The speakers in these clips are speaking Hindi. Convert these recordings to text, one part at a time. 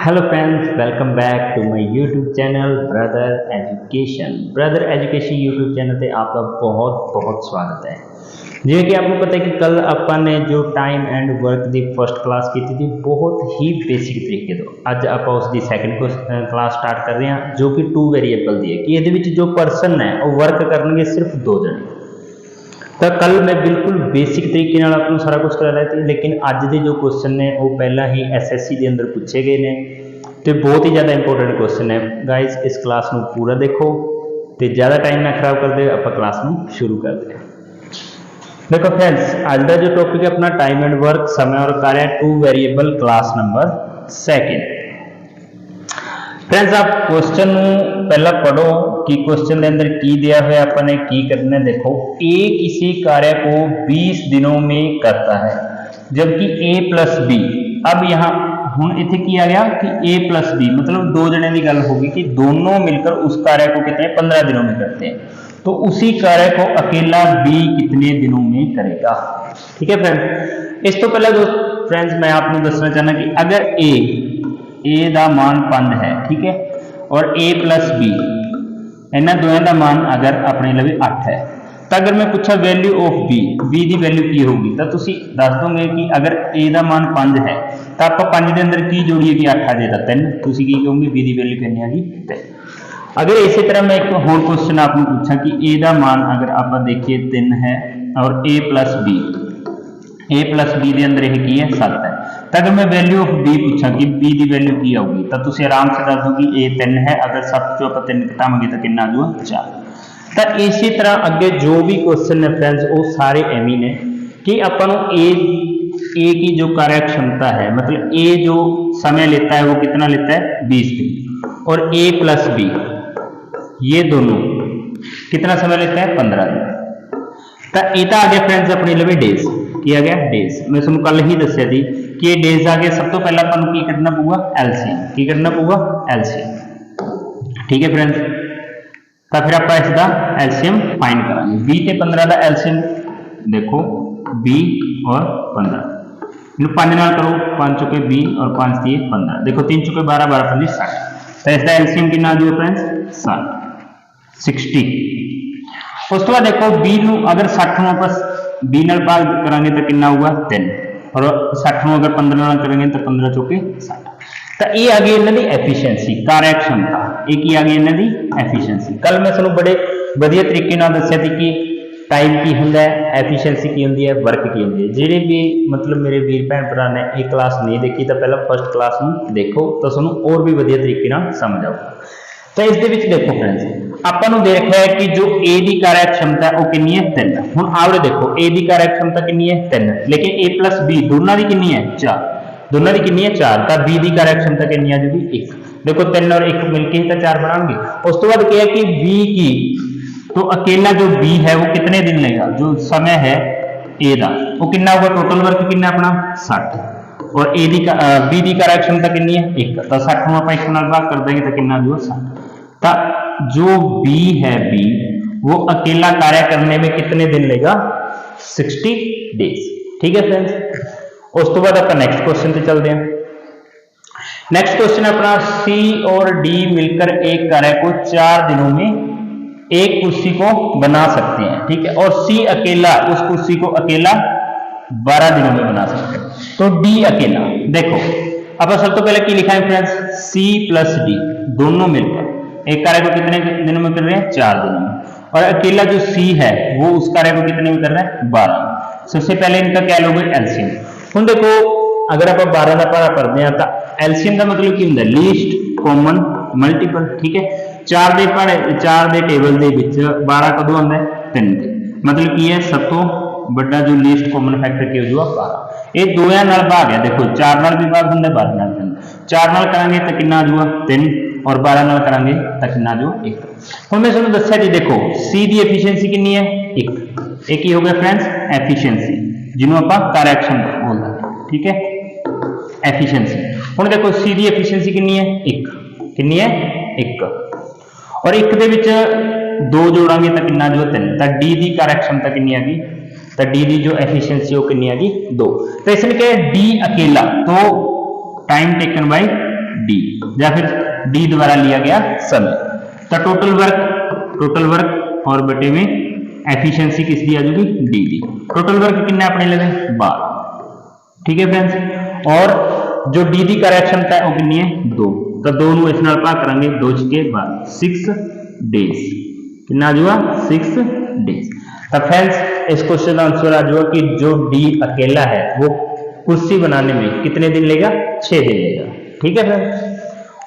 Hello friends, welcome back to my YouTube channel brother education YouTube channel ਤੇ आपका बहुत बहुत स्वागत है। जिਵੇਂ कि आपको पता है कि कल अपन ने जो टाइम एंड वर्क की फर्स्ट क्लास की थी बहुत ही बेसिक तरीके तो अज आप उसकी सैकेंड क्लास स्टार्ट कर रहे हैं जो कि 2 वेरीएबल दी है कि ये जो परसन है वो वर्क करनगे सिर्फ 2 जने। तो कल मैं बिल्कुल बेसिक तरीके आपको सारा कुछ करा रहा था, लेकिन अज के जो क्वेश्चन ने वो पहला ही SSC के अंदर पूछे गए हैं तो बहुत ही ज़्यादा इंपोर्टेंट क्वेश्चन है। गाइज इस क्लास को पूरा देखो तो ज़्यादा टाइम ना खराब कर दे, आप क्लास को शुरू कर दे। देखो फ्रेंड्स, आज का जो टॉपिक है अपना टाइम एंड वर्क समय और कार्य 2 वेरिएबल क्लास नंबर 2। फ्रेंड्स आप क्वेश्चन पहला पढ़ो कि क्वेश्चन के अंदर की दिया हुआ अपने की करना है। देखो ए किसी कार्य को 20 दिनों में करता है जबकि A प्लस बी, अब यहाँ हूँ इतने की आ गया कि A प्लस बी मतलब 2 जने की गल होगी कि दोनों मिलकर उस कार्य को कितने 15 दिनों में करते हैं, तो उसी कार्य को अकेला B कितने दिनों में करेगा। ठीक है फ्रेंड्स, इस तो पहले दोस्त फ्रेंड्स मैं आपको दसना चाहना कि अगर A का मान 5 है, ठीक है, और A प्लस बी इन्होंने दोनों का मान अगर अपने लिए 8 है, तो अगर मैं पूछा वैल्यू ऑफ बी की वैल्यू की होगी तो तुम दस दोगे कि अगर A का मान 5 है तो आप 5 के अंदर की जोड़िए कि 8 आ जाएगा 3, तुम की कहोगे B की वैल्यू कितनी आ गई 3। अगर इसी तरह मैं एक होर क्वेश्चन आपको पूछा कि A का मान अगर आप देखिए 3 है और A प्लस बी के अंदर यह की है 7 है, तो अगर मैं वैल्यू ऑफ B पूछा कि B की वैल्यू की आऊगी तो तुम आराम से दस दो कि A 3 है, अगर 7 चो आप 3 घटावे तो कितना आ जाएगा 4। तो इसी तरह अगे जो भी क्वेश्चन है फ्रेंड्स वो सारे एवं ने कि अपन ए की जो कार्य क्षमता है मतलब A जो समय लेता है वो कितना लेता है 20 दिन, और A प्लस बी ये दोनों कितना समय लेता है 15 दिन। तो ये आ गया फ्रेंड्स अपने लिए डेज, की आ गया डेज। मैं तुमको कल ही दसिया थी कि ये डेज आ गया। सब तो पहला अपन की करना पऊगा LCM, की करना पऊगा LCM। ठीक है फ्रेंड्स, तो फिर आप इसका LCM फाइंड करांगे। 20 ते 15 का LCM देखो 20 और 15, 5 नाल करो 5 चुके 20 और 5 दिए 15, देखो 3 चुके 12, 12 5 60, तो इसका LCM कितना आ जाएगा फ्रेंड्स 60। उस तो बाद देखो 20 अगर 60 में आप 20 नाल भाग करांगे तो कितना होगा 3, और 60 में अगर 15 नाल करेंगे तो 15 चुके 60। तो ये आ गई इन्हों की एफिशिएंसी कार्य क्षमता, एक ही आ गई इन्हों की एफिशिएंसी। कल मैं तुहानू बड़े वधिया तरीके नाल दस्सिया सी कि टाइम की हुंदा है, एफिशिएंसी की हुंदी है, वर्क की हुंदी है। जिहड़े भी मतलब मेरे वीर भैन भरा ने ये क्लास नहीं देखी तो पहला फर्स्ट क्लास में देखो तो तुहानू और भी वधिया तरीके नाल समझ आऊगा। तो इस दे विच देखो फ्रेंड्स आपां नू देख रहा है कि जो A की कार्य क्षमता है वो कितनी है 3। हुण आवरे देखो A की कार्य क्षमता कितनी है 3, लेकिन A प्लस बी दोनों की कितनी है 4, दोनों की कितनी है 4, तो B की कार्य क्षमता कितनी आ जाएगी 1। देखो 3 और 1 मिलके ही तो 4 बनाएंगे। उस तो बाद क्या है कि B की तो अकेला जो B है वो कितने दिन लेगा, जो समय है A का वो कितना होगा, टोटल वर्क कितना अपना 60, और B की कार्य क्षमता कितनी है 1, तो 60 में आप 1 नाल भाग कर देंगे तो कितना जो 60। तो जो B है B वो अकेला कार्य करने में कितने दिन लेगा 60 डेज। ठीक है फ्रेंड्स, उस तो बाद आप नेक्स्ट क्वेश्चन पे चलते हैं। नेक्स्ट क्वेश्चन अपना C और D मिलकर एक कार्य को 4 दिनों में एक कुर्सी को बना सकते हैं। ठीक है, और C अकेला उस कुर्सी को अकेला 12 दिनों में बना सकते हैं। तो D अकेला देखो अब सब तो पहले की लिखा है फ्रेंड्स C प्लस D दोनों मिलकर एक कार्य को कितने दिनों में कर रहे हैं 4 दिनों में, और अकेला जो C है वो उस कार्य को कितने में कर रहा है 12। सबसे पहले इनका क्या लोगे LCM। हम देखो अगर आप 12 का भाड़ा पढ़ते हैं तो LCM का मतलब की होंगे लीस्ट कॉमन मल्टीपल। ठीक है, 4 के भाड़े 4 के टेबल के 12 कदों आता है 3 के, मतलब की है सब तो बड़ा जो लीस्ट कॉमन फैक्टर की हो जाएगा 12। ये दोया नाल भाग है, देखो 4 नाल भी भाग होंगे 12 नाल 3, 4 नाल करांगे तो कितना आ जाएगा 3, और 12 नाल करांगे तो कितना जो 1। हुण मैं तुहानू दस्सिया जी देखो C की एफिशिएंसी कितनी है 1, एक ही हो गया फ्रेंड्स एफिशिएंसी जिन्हों आप कार्यक्षमता बोलते हैं। ठीक है, एफिशिएंसी। हुण देखो C की एफिशिएंसी कितनी है 1, कितनी है 1, और 1 दे विच 2 जोड़ांगे तो कितना जो 3, तो D की कार्यक्षमता कितनी आ गई, तो D की जो एफिशिएंसी वो कितनी आ गई 2। तो इसने क्या D अकेला तो टाइम टेकन बाय डी, या फिर डी द्वारा लिया गया समय। तो टोटल वर्क और बटे में एफिशिएंसी किस दी आ जाएगी, डी दी। टोटल वर्क कितना अपने लगे 12, ठीक है फ्रेंड्स। और जो डी दी कार्यक्षमता है वो कितनी है 2, तो 2 ਨੂੰ ਇਸ ਨਾਲ ਭਾਗ ਕਰਾਂਗੇ 2 के 12 6 डेज, कितना आ जाएगा 6 डेज। तो फ्रेंड्स इस क्वेश्चन का आंसर आ जाएगा कि जो डी अकेला है वो कुर्सी बनाने में कितने दिन लेगा, 6 दिन लेगा, ठीक है फ्रेंड्स।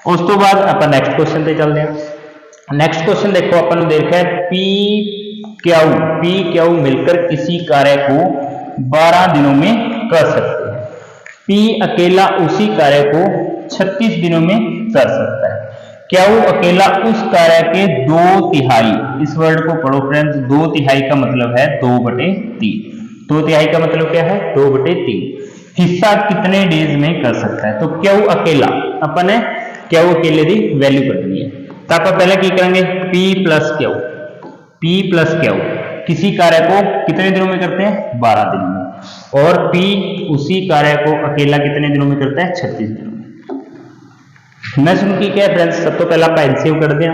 उस तो बाद अपन नेक्स्ट क्वेश्चन पे चलते हैं। नेक्स्ट क्वेश्चन देखो अपन ने देखा है पी क्यू मिलकर किसी कार्य को 12 दिनों में कर सकते हैं। पी अकेला उसी कार्य को 36 दिनों में कर सकता है। क्यू अकेला उस कार्य के 2/3, इस वर्ड को पढ़ो फ्रेंड्स, 2/3 का मतलब है 2/3। 2/3 का मतलब क्या है 2/3 हिस्सा कितने डेज में कर सकता है। तो क्यू अकेला अपन ने क्यू अकेले की वैल्यू करनी है, तो आप पहले क्या करेंगे P प्लस क्यू किसी कार्य को कितने दिनों में करते हैं 12 दिनों में, और P उसी कार्य को अकेला कितने दिनों में करता है 36 दिनों में। मैं सुन की क्या फ्रेंड्स, सब तो पहला आप एलसीएम कर दें,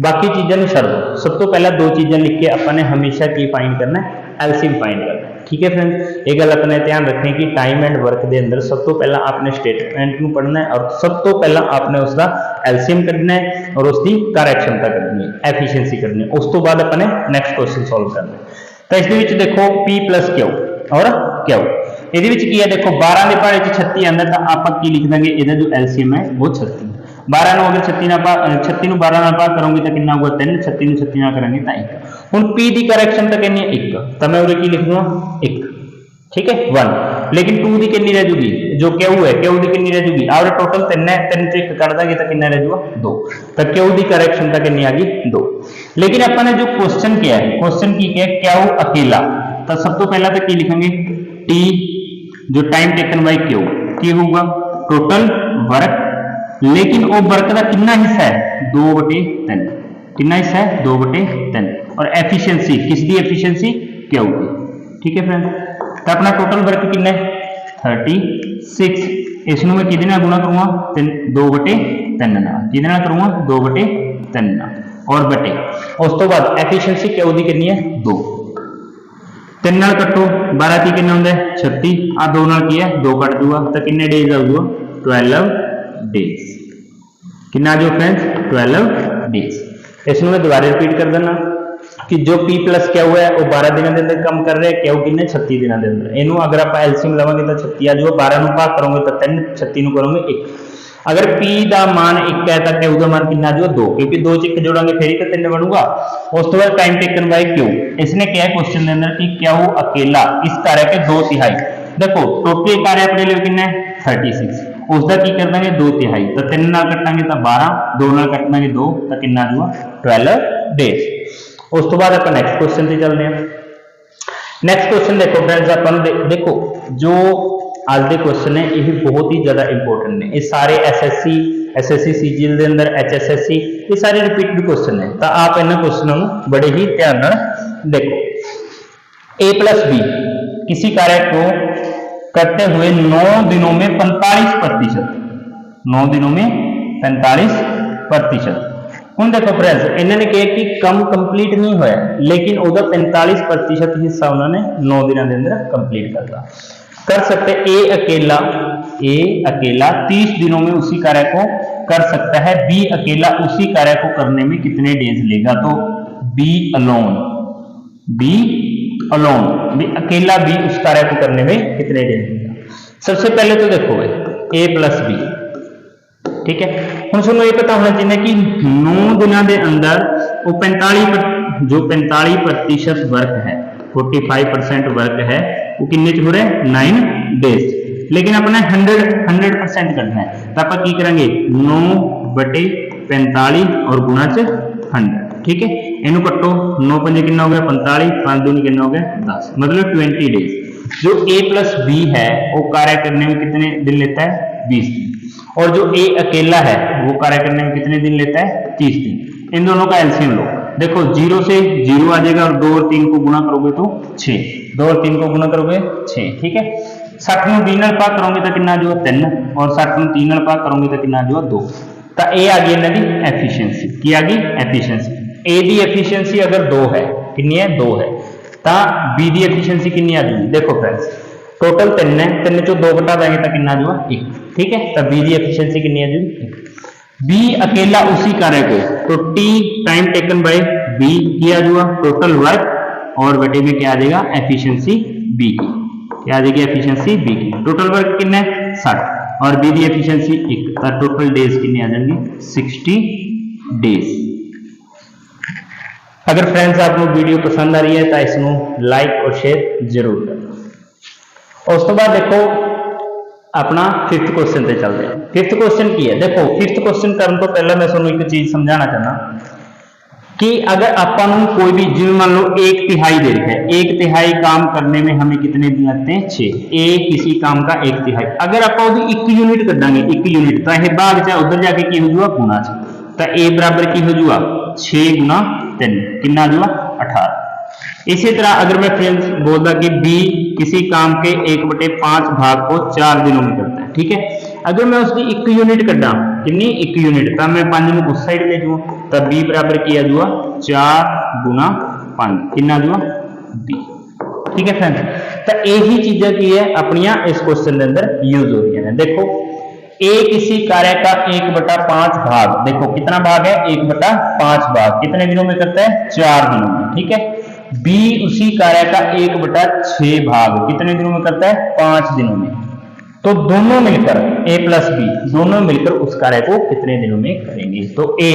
बाकी चीजें छड़ दो। सब तो पहला 2 चीजें लिख के अपन ने हमेशा की फाइंड करना है, एलसीएम फाइंड करना है, ठीक है फ्रेंड्स। एक गल अपने ध्यान रखें कि टाइम एंड वर्क के अंदर सब तो पहला आपने स्टेटमेंट को पढ़ना है और सब तो पहला आपने उसका एलसीएम करना है और उसकी कार्यक्षमता करनी है, एफिशिएंसी करनी है। उस तो बाद अपने नेक्स्ट क्वेश्चन सॉल्व करना है। तो इस देखो P प्लस क्यू और क्यू ਇਹਦੇ ਵਿੱਚ ਕੀ ਹੈ देखो 12 ਦੇ ਭਾੜੇ ਚ 36 ਆਂਦਾ ਤਾਂ ਆਪਾਂ ਕੀ ਲਿਖ ਦਾਂਗੇ, ਇਹਦਾ जो एलसीएम है वो 36। 12 ਨੂੰ अगर 36 ਨੂੰ 12 ਨਾਲ ਭਾਗ ਕਰੋਗੇ ਤਾਂ ਕਿੰਨਾ ਹੋਊਗਾ 3, 36 ਨੂੰ 36 ਨਾਲ ਕਰਾਂਗੇ ਤਾਂ 1। ਹੁਣ P ਦੀ कार्यक्षमता कितनी है 1, तो मैं उरे की लिख दूंगा 1, ठीक है 1। लेकिन 2 दी कितनी रह जूगी, जो क्यू है क्यू दी कितनी रह जूगी, और टोटल 3 है, 3 से 1 कट देंगे तो कितना रह जाएगा 2, तो क्यू दी कार्यक्षमता कितनी आ गई 2। लेकिन अपन ने जो क्वेश्चन किया है, क्वेश्चन की क्या है क्यू अकेला, तो सब तो पहला तो की लिखेंगे टी जो टाइम टेकन बाय क्यू की होगा टोटल वर्क, लेकिन वो वर्क का कितना हिस्सा है 2/3, कितना हिस्सा है 2/3, और एफिशिएंसी किसकी एफिशिएंसी क्यू की, ठीक है फ्रेंड। तो अपना टोटल वर्क कितना है 36, इसमें मैं कितने गुणा करूंगा 2/3 ना, कितना करूंगा 2/3 ना, और बटे उस तो बाद एफिशिएंसी क्यू की कितनी है 2, 3 नाल कटो 12 की कितना होंगे 36, आ 2 नाल की है 2 कट दूंगा तो कितने डेज आऊगा 12 डेज, कितना जो फ्रेंड्स 12 डेज। इसमें मैं दोबारा रिपीट कर देना कि जो P प्लस क्या हुआ है वो 12 दिनों के अंदर कम कर रहे हैं, क्यों कितने 36 दिनों के अंदर। इनू अगर आप एलसीएम लवांगे तो 36 आ जाओ, 12 ਨੂੰ ਭਾਗ करोगे तो 3, 36 ਨੂੰ करोगे 1। अगर P का मान 1 है तो क्यू का मान कितना जो 2, क्योंकि 2 च 1 जोड़ांगे फिर ही 3 बनूगा। उस तो बाद टाइम टेकन बाय क्यू, इसने क्या है क्वेश्चन के अंदर कि क्यू अकेला इस कार्य के 2/3, देखो टोटल कार्य अपने लिए कितना है 36, उसका की कर देंगे 2/3, तो 3 नाल कटांगे तो 12, 2 नाल कटांगे 2, तो कितना जो 12 डेज। उस तो बाद अपन नेक्स्ट क्वेश्चन पे चलते हैं। नेक्स्ट क्वेश्चन देखो फ्रेंड्स, अपन देखो जो आज के क्वेश्चन है ये बहुत ही ज्यादा इंपॉर्टेंट है, ये सारे एसएससी सीजीएल के अंदर एचएसएससी ये सारे रिपीटेड क्वेश्चन है, तो आप इन क्वेश्चनों को बड़े ही ध्यान नाल देखो। A प्लस बी किसी कार्य को करते हुए 9 दिनों में 45%, 9 दिनों में 45%। ਹੁਣ देखो फ्रेंड्स इन्होंने कहा कि कम कंप्लीट नहीं होया, लेकिन उसका 45% हिस्सा उन्होंने 9 दिनों के अंदर कंप्लीट कर सकते। ए अकेला 30 दिनों में उसी कार्य को कर सकता है, बी अकेला उसी कार्य को करने में कितने डेज लेगा, तो बी अलोन अकेला बी उस कार्य को करने में कितने डेज लेगा। सबसे पहले तो देखो ए प्लस बी, ठीक है। हम सुनो ये पता होना चाहिए कि 9 दिनों के अंदर वो 45% वर्क है, 45% वर्क है वो किन्ने च हो रहा है 9 डेज, लेकिन अपने 100% करना है, तो आप की करेंगे 9/45 और गुणा च 100, ठीक है। इनू कट्टो 9 पंजे कितना हो गया 45, 5 दूनी कितना हो गया 10, मतलब 20 डेज। जो ए प्लस बी है वो कार्य करने में कितने दिन लेता है 20 दिन, और जो ए अकेला है वो कार्य करने में कितने दिन लेता है 30 दिन। इन दोनों का एलसीएम लो, देखो 0 से 0 आ जाएगा और 2 और 3 को गुणा करोगे तो 6, 2 और 3 को गुणा करोगे 6, ठीक है। 60 ਨੂੰ 20 ਨਾਲ ਭਾਗ ਕਰੋਗੇ ਤਾਂ ਕਿੰਨਾ ਜੋ 3 ਔਰ 60 ਨੂੰ 3 ਨਾਲ ਭਾਗ ਕਰੋਗੇ ਤਾਂ ਕਿੰਨਾ ਜੋ 2। ਤਾਂ ਇਹ ਆ ਗਈ ਇਹਨਾਂ ਦੀ ਐਫੀਸ਼ੀਐਂਸੀ। ਕੀ ਆ ਗਈ? ਐਫੀਸ਼ੀਐਂਸੀ। ए ਦੀ ਐਫੀਸ਼ੀਐਂਸੀ अगर 2 है, कितनी है? 2 है। तो बी की एफिशिएंसी कितनी आ जाएगी? देखो फ्रेंड्स टोटल 3 है, 3 चो 2 घटा देंगे तो कितना जो 1। ठीक है, तो बी की एफिशिएंसी कितनी आ जाएगी? 1। बी अकेला उसी कार्य को, तो T time taken by B किया जाएगा टोटल वर्क और बटे में क्या आ जाएगा? एफिशिएंसी बी की क्या आ जाएगी? एफिशिएंसी बी की। टोटल वर्क कितना है? 60 और बी की एफिशिएंसी 1, तो टोटल डेज कितने आ जाएंगे? 60 डेज। अगर फ्रेंड्स आपको वीडियो पसंद आ रही है तो इसको लाइक और शेयर जरूर करें। उस तो बाद देखो अपना 5th क्वेश्चन पे चलते हैं। 5th क्वेश्चन की है, देखो 5th क्वेश्चन करने तो पहले मैं तुहानू एक चीज समझाना चाहना कि अगर आपां कोई भी जिवें मान लो 1/3 दे रखा है, 1/3 काम करने में हमें कितने दिन लगते हैं? 6। ए किसी काम का 1/3, अगर आप 1 यूनिट कटांगे 1 यूनिट तो यह भाग च उधर जाके की हो जाएगा? गुना च। तो ए बराबर की हो जाएगा? 6 गुना 3 कितना जो 18। इसी तरह अगर मैं फ्रेंड्स बोलता कि बी किसी काम के 1/5 भाग को 4 दिनों में करता है। ठीक है, अगर मैं उसकी 1 यूनिट कटा, कितनी? 1 यूनिट, तो मैं 5 में उस साइड ले जाऊँ तो बी बराबर किया जुआ 4 गुना 5 कितना जुआ बी। ठीक है फ्रेंड्स, तो यही चीजें की है अपनिया इस क्वेश्चन के अंदर यूज हो रही है। देखो ए किसी कार्य का 1/5 भाग, देखो कितना भाग है? 1/5 भाग कितने दिनों में करता है? 4 दिनों में। ठीक है, बी उसी कार्य का 1/6 भाग कितने दिनों में करता है? 5 दिनों में। तो दोनों मिलकर ए प्लस बी दोनों मिलकर उस कार्य को कितने दिनों में करेंगे? तो ए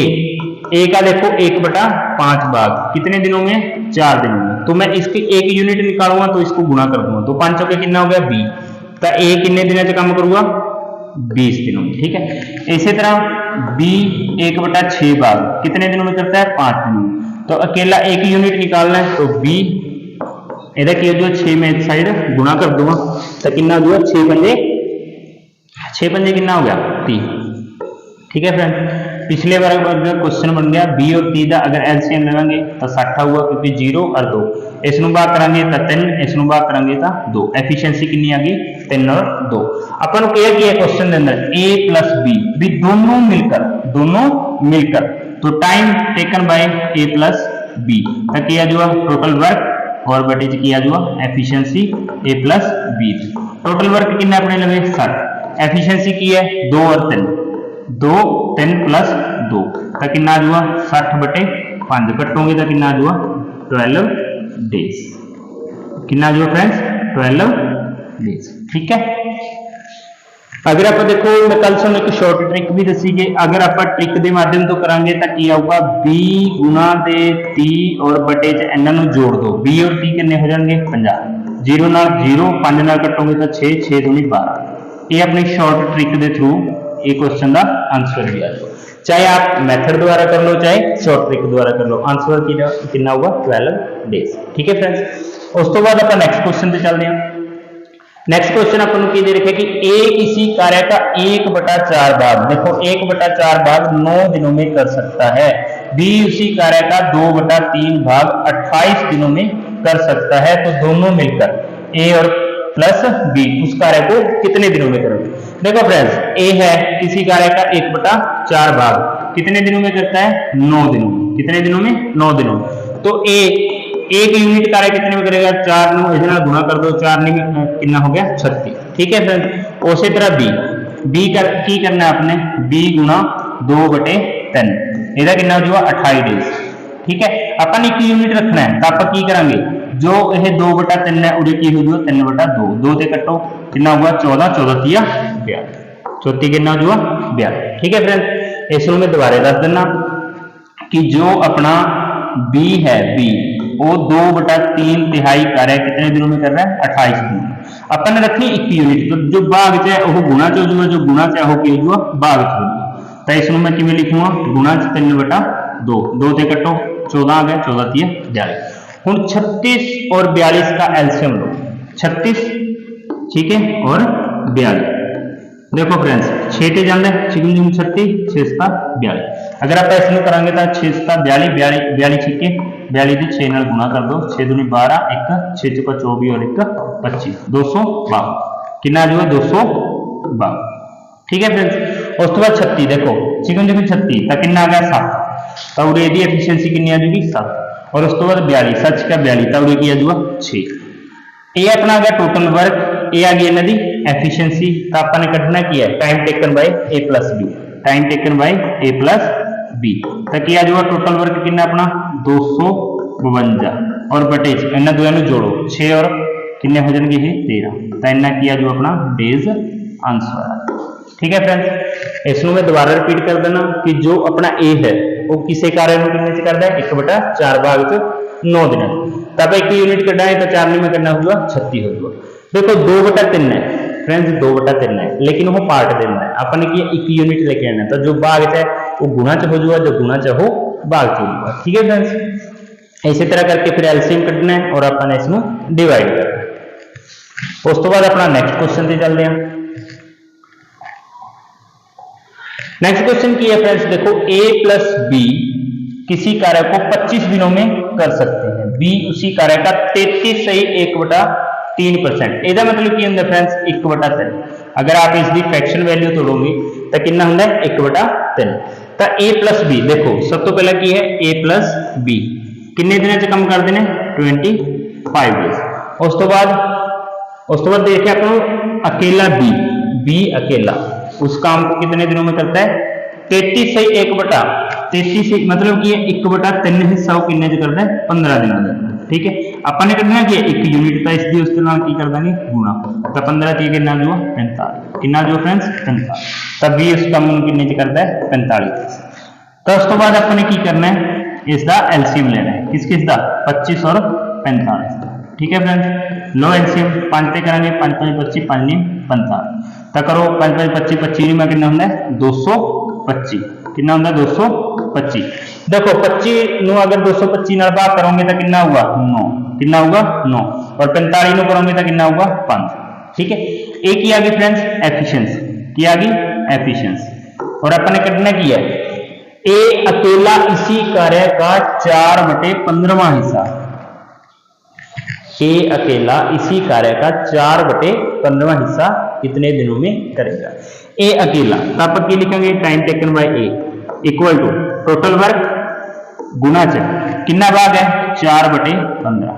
का देखो 1/5 भाग कितने दिनों में? 4 दिनों में। तो मैं इसकी 1 यूनिट निकालूंगा तो इसको गुना कर दूंगा, तो 5 के कितना हो गया? बी। तो ए कितने दिनों से काम करूंगा? 20 दिनों में। ठीक है, इसी तरह बी 1/6 भाग कितने दिनों में करता है? 5 दिनों में। तो अकेला 1 यूनिट निकालना है तो बी इधर की जो 6 में इस साइड गुना कर दूंगा तो कितना जो 6 पंजे कितना हो गया? 30। ठीक है फ्रेंड, पिछले बार क्वेश्चन बन गया बी और 30 का अगर एलसीएम लेंगे तो 60 हुआ क्योंकि 0 और 2 इसनू भाग करांगे तो 3 इसनू भाग करांगे तो 2। एफिशिएंसी कितनी आ गई? 3 और 2। अपन को क्या किया क्वेश्चन के अंदर? ए प्लस बी भी दोनों मिलकर तो time taken by A plus B तो किया जो टोटल वर्क और बटे किया जो efficiency A plus B. Total work कितना अपने लगे? 60। एफिशिएंसी की है 2 और 3, 2 3 प्लस 2 तो कितना जो 60/5 कटोगे तो कितना जो 12 डेज। कितना जो फ्रेंड्स? 12 डेज। ठीक है, अगर आप देखो मैं कल सुन एक शॉर्ट ट्रिक भी दसी कि अगर आप ट्रिक के माध्यम तो करांगे तो की आऊगा? बी गुना दे 30 और बटे च इन्हों जोड़ दो, बी और 30 कितने हो जाएंगे? 50। 0 नाल 0 5 नाल कटोगे तो 6 6 दूनी 12। ये अपनी शॉर्ट ट्रिक के थ्रू ये क्वेश्चन का आंसर भी आ जाओ, चाहे आप मेथड द्वारा कर लो चाहे शॉर्ट ट्रिक द्वारा कर लो, आंसर कितना होगा? 12 डेज। ठीक है फ्रेंड्स, उस तो बाद आप नेक्स्ट क्वेश्चन पे चलते हैं। नेक्स्ट क्वेश्चन अपन की दे रखे कि ए किसी कार्य का 1/4 भाग, देखो 1/4 भाग 9 दिनों में कर सकता है। बी उसी कार्य का 2/3 भाग 28 दिनों में कर सकता है। तो दोनों मिलकर ए और प्लस बी उस कार्य को कितने दिनों में करेंगे? देखो फ्रेंड्स, ए है किसी कार्य का 1/4 भाग कितने दिनों में करता है? 9 दिनों में। कितने दिनों में? 9 दिनों में। तो ए 1 यूनिट कार्य कितने में करेगा? 4 नो इधर गुना कर दो, 4 में कितना हो गया? 36। ठीक है फ्रेंड्स, उसी तरह बी की करना है आपने? बी गुना 2/3 इधर कितना हो जाएगा? 28 डेज। ठीक है, अपन 1 यूनिट रखना है तो आप की करेंगे? जो यह 2/3 है उड़े की हो जाएगा 3/2, 2 से कटो कितना हुआ? 14 14 3 42, 34 कितना हो जाएगा? 42। ठीक है फ्रेंड्स, इसको मैं दोबारा दस देना कि जो अपना बी है, बी वो 2/3 तिहाई कार्य कितने दिनों में कर रहा है? 28 दिन। अपन ने रखी 1 यूनिट, तो जो भाग च है वह गुणा च हो जाएगा, जो गुणा च है वह की हो जाएगा? भाग च हो जाएगा। तो इसको मैं किमें लिखूंगा? गुणा 3/2, 2 से कटो 14 आ गया, 14 3 42। हूँ 36 और 42 का एलसीएम लो, 36 ठीक है और 42। देखो फ्रेंड्स 6 ते जाना 36 6 42। अगर आप इसमें करांगे तो 6 42 42 ठीक है, 42 से 6 गुणा कर दो, 6 दूनी 12 1 6 24 और 1 25 252। कितना आ जाऊगा 252। ठीक है फ्रेंड्स। उस तो बाद 36 देखो चिकन चिकन 36 तो कितना आ गया 7 तो उरे दी एफिशिएंसी कितनी आ जाएगी 7 और उस तो बाद 42 सच का 42 तो उरे की आ जाऊगा 6। ये अपना आ गया टोटल वर्क, ये आ गई इन्हां दी एफिशिएंसी। तो आपने कढ़ना की है time taken by A plus B, time taken by A plus B तो क्या आ जाऊगा टोटल वर्क कितना अपना 252 और बटे इन्हां दोनों ਨੂੰ जोड़ो 6 और कितने हो जाएंगे ये 13 तो इन्ना की आ जाओ अपना डेज आंसर। ठीक है फ्रेंड्स। इसमें मैं दोबारा रिपीट कर देना कि जो अपना ए है वो किसी कार्य में कितने च करता है 1/4 भाग च 9 दिन। तब 1 यूनिट कढ़ा है तो 4 में करना होगा 36 हो जाएगा। देखो 2/3 है फ्रेंड्स, 2/3 है लेकिन वो पार्ट देना है अपने की 1 यूनिट लेके आना तो जो भाग है वो गुणा च हो जाएगा, जो गुणा च हो भाग च हो जाएगा। ठीक है फ्रेंड्स। इसी तरह करके फिर एलसीएम कढ़ना है और अपने इसमें डिवाइड करना है। उस तो बाद अपना नेक्स्ट क्वेश्चन से चलते हैं। नेक्स्ट क्वेश्चन की है फ्रेंड्स, देखो a प्लस बी किसी कार्य को 25 दिनों में कर सकते हैं, b उसी कार्य का 33 सही 1/3%। ਇਹਦਾ मतलब ਕੀ ਹੁੰਦਾ फ्रेंड्स 1/3। अगर आप इसकी फ्रैक्शन वैल्यू तोड़ोगे तो कितना ਹੁੰਦਾ है 1/3। तो a प्लस बी देखो सब तो पहला की है a प्लस बी किन्ने दिनों च काम करते हैं 25 डेज। उस तो बाद देखिए आप अकेला b अकेला उस काम को कितने दिनों में करता है 33 सही 1/33 मतलब कि 1/3 हिस्सा वो किन्ने च करता है 15 दिनों में। ठीक है अपने करना कि 1 यूनिट था इसकी उसके नाल की कर देंगे गुणा तो 15 की कितना जो 45 कितना जो फ्रेंड्स 45 तब भी उस काम को किन्ने च करता है 45। तो उस तो बाद अपने की करना है इसका एलसीएम लेना है किस दा 25 और 45। ठीक है फ्रेंड्स। लो एलसीएम 5 पे करेंगे 5 5 25 5 9 45 तो करो 5 5 25 25 में कितना होता है 225 कितना होता है 225। देखो 25 नु अगर 225 नाल भाग करोगे तो कितना होगा 9 कितना होगा 9 और 45 नु करोगे तो कितना होगा 5। ठीक है एक ही आ गई फ्रेंड्स एफिशिएंसी की आ गई एफिशिएंसी और अपने कटना की है ए अकेला इसी कार्य का 4/15वां हिस्सा ए अकेला इसी कार्य का 4/15वां हिस्सा कितने दिनों में करेगा। ए अकेला तो आप की लिखेंगे time taken by A equal to total work गुना च कितना भाग है 4/15।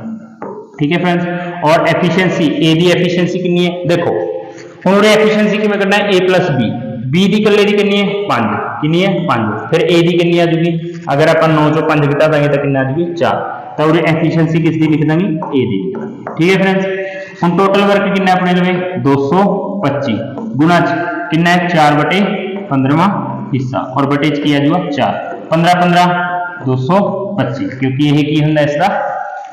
ठीक है फ्रेंड्स। और एफिशिएंसी ए दी एफिशिएंसी कितनी है देखो हूँ एफिशिएंसी किमें करना है ए प्लस बी दी कल्ले दी कितनी है 5 कितनी है 5 फिर ए दी कितनी आ जाएगी अगर आप 9 चो 5 घटा देंगे तो कितना आ जाएगी 4 तो एफिशिएंसी किसकी लिख देंगे ए दी। ठीक है फ्रेंड्स। हम टोटल वर्क कितना अपने लगे 225 गुना कितना है 4/15वां हिस्सा और बटे किया जाएगा 4 15 15 225 क्योंकि यही की होता है इसका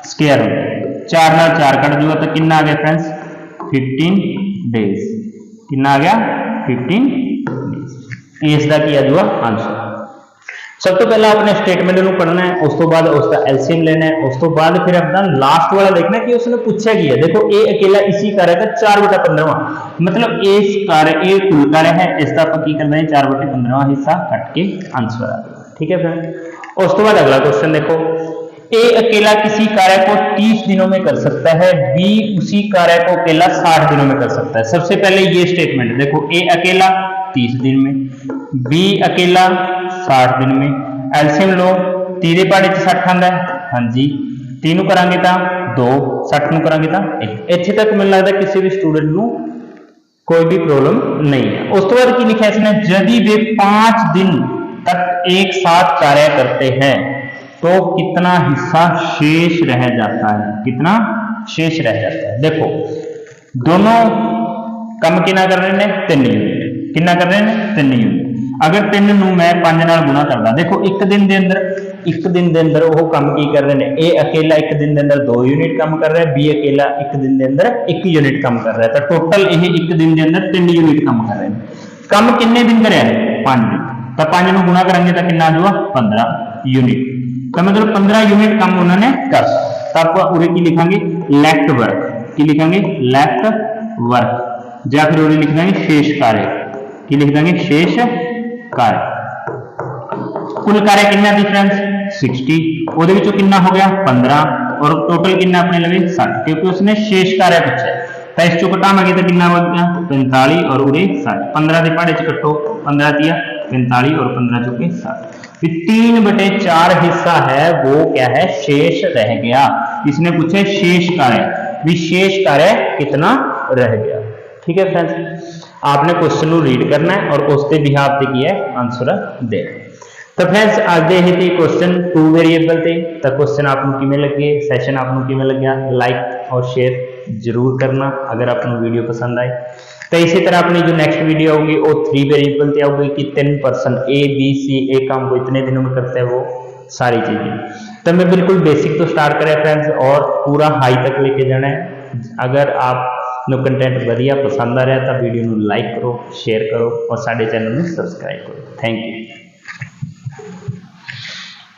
स्क्वायर होता है 4 नाल 4 कट जाएगा तो कितना आ गया फ्रेंड्स 15 डेज कितना आ गया 15 डेज। इसका किया जाएगा आंसर। सब तो पहला अपने स्टेटमेंट को पढ़ना है उस तो बाद उसका एलसीएम लेना है उस तो बाद फिर अपना लास्ट वाला देखना है कि उसने पूछा क्या है। देखो ए अकेला इसी कार्य का 4/15वां मतलब इस कार्य ए कुल कार्य है इसका आप की करना है 4/15वां हिस्सा कट के आंसर आ जाएगा। ठीक है फ्रेंड। उस तो बाद अगला क्वेश्चन देखो ए अकेला किसी कार्य को 30 दिनों में कर सकता है, बी उसी कार्य को अकेला 60 दिनों में कर सकता है। सबसे पहले ये स्टेटमेंट देखो ए अकेला 30 दिन में, बी अकेला 60 दिन में। एलसीएम लो 3 पहाड़े 60 आंदा है हाँ जी 3 करांगे तो 2 60 नु करांगे तो 1। इत्थे तक मैंने लगता है किसी भी स्टूडेंट को कोई भी प्रॉब्लम नहीं है। उस तो बाद की लिखा है इसने यदि वे 5 दिन तक एक साथ कार्य करते हैं तो कितना हिस्सा शेष रह जाता है, कितना शेष रह जाता है। देखो दोनों कम कितना कर रहे हैं 3 यूनिट कितना कर रहे हैं 3 यूनिट। अगर 3 ਨੂੰ मैं 5 ਨਾਲ गुणा करदा देखो एक दिन के अंदर वो कम की कर रहे हैं। ए अकेला एक दिन के अंदर 2 यूनिट कम कर रहा है, बी अकेला एक दिन के अंदर 1 यूनिट कम कर रहा है। तो टोटल ये एक दिन के अंदर 3 यूनिट कम कर रहे हैं। कम कितने दिन कर 5 दिन तो 5 ਨੂੰ गुणा करेंगे तो कितना आ जाएगा 15 यूनिट। तो मतलब 15 यूनिट कम उन्होंने कर। तो आप उरे की लिखेंगे लेफ्ट वर्क की लिखेंगे लेफ्ट वर्क या फिर उरे लिख देंगे शेष कार्य की लिख देंगे शेष कार्य। कुल कार्य कितना थी फ्रेंड्स 60 ਉਹਦੇ ਵਿੱਚੋਂ कितना हो गया 15 और टोटल कितना अपने लगे 60 क्योंकि उसने शेष कार्य पूछा है। तो इस चो घटावांगे तो कितना बच गया 45 और उरे 60। 15 के पहाड़े च कटो, 15 दिया 45 और 15 चौके 60। 3/4 हिस्सा है वो क्या है, शेष रह गया। इसने पूछे शेष कार्य, विशेष कार्य कितना रह गया। ठीक है फ्रेंड्स, आपने क्वेश्चन रीड करना है और उसके बिहाफ से की है आंसर देना। तो फ्रेंड्स आज दे ही क्वेश्चन 2 वेरिएबल थे। तो क्वेश्चन आपको किमें लगे, सैशन आपको किमें लग गया, लाइक और शेयर जरूर करना अगर आपको वीडियो पसंद आए। तो इसी तरह अपनी जो नेक्स्ट वीडियो होगी वो 3 वेरिएबल से आऊगी कि 10% A B C एक काम को इतने दिनों में करते हैं, वो सारी चीजें। तो मैं बिल्कुल बेसिक तो स्टार्ट करें फ्रेंड्स और पूरा हाई तक लेके जाना है। अगर आप कंटेंट बढ़िया पसंद आ रहा है तो वीडियो को लाइक करो, शेयर करो और साडे चैनल में सब्सक्राइब करो। Thank you.